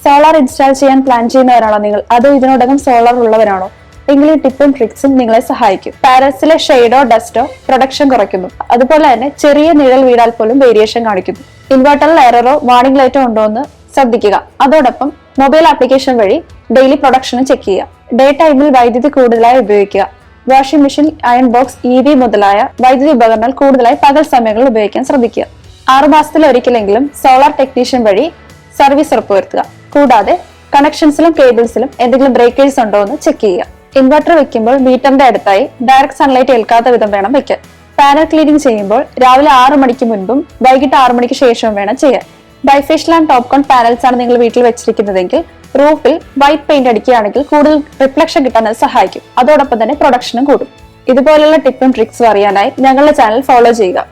Solar install ചെയ്യാൻ plan ചെയ്യുന്നവരാണോ നിങ്ങൾ, അതോ ഇതിനോടകം സോളാർ ഉള്ളവരാണോ? എങ്കിൽ ഈ ടിപ്പും ട്രിക്സും നിങ്ങളെ സഹായിക്കും. പാനൽസിലെ ഷെയ്ഡോ ഡസ്റ്റോ പ്രൊഡക്ഷൻ കുറയ്ക്കുന്നു. അതുപോലെ തന്നെ ചെറിയ നിഴൽ വീഴാൽ പോലും വേരിയേഷൻ കാണിക്കുന്നു. ഇൻവെർട്ടറിൽ എററോ വാർണിംഗ് ലൈറ്റോ ഉണ്ടോ എന്ന് ശ്രദ്ധിക്കുക. അതോടൊപ്പം മൊബൈൽ ആപ്ലിക്കേഷൻ വഴി ഡെയിലി പ്രൊഡക്ഷനും ചെക്ക് ചെയ്യുക. ഡേ ടൈമിൽ വൈദ്യുതി കൂടുതലായി ഉപയോഗിക്കുക. Washing machine, iron box, EV മുതലായ വൈദ്യുതി ഉപകരണങ്ങൾ കൂടുതലായി പകൽ സമയങ്ങളിൽ ഉപയോഗിക്കാൻ ശ്രദ്ധിക്കുക. 6 മാസത്തിൽ ഒരിക്കലെങ്കിലും സോളാർ ടെക്നീഷ്യൻ വഴി സർവീസ് ഉറപ്പുവരുത്തുക. കൂടാതെ കണക്ഷൻസിലും കേബിൾസിലും എന്തെങ്കിലും ബ്രേക്കേഴ്സ് ഉണ്ടോ എന്ന് ചെക്ക് ചെയ്യുക. ഇൻവെർട്ടർ വെക്കുമ്പോൾ മീറ്ററിന്റെ അടുത്തായി ഡയറക്ട് സൺലൈറ്റ് ഏൽക്കാത്ത വിധം വേണം വെക്കാൻ. പാനൽ ക്ലീനിംഗ് ചെയ്യുമ്പോൾ രാവിലെ 6 മണിക്ക് മുൻപും വൈകിട്ട് 6 മണിക്ക് ശേഷവും വേണം ചെയ്യാൻ. ബൈഫേഷ്യൽ ആൻഡ് ടോപ്കോൺ പാനൽസ് ആണ് നിങ്ങൾ വീട്ടിൽ വെച്ചിരിക്കുന്നതെങ്കിൽ റൂഫിൽ വൈറ്റ് പെയിന്റ് അടിക്കുകയാണെങ്കിൽ കൂടുതൽ റിഫ്ലക്ഷൻ കിട്ടാൻ അത് സഹായിക്കും. അതോടൊപ്പം തന്നെ പ്രൊഡക്ഷനും കൂടും. ഇതുപോലുള്ള ടിപ്പും ട്രിക്സും അറിയാനായി ഞങ്ങളുടെ ചാനൽ ഫോളോ ചെയ്യുക.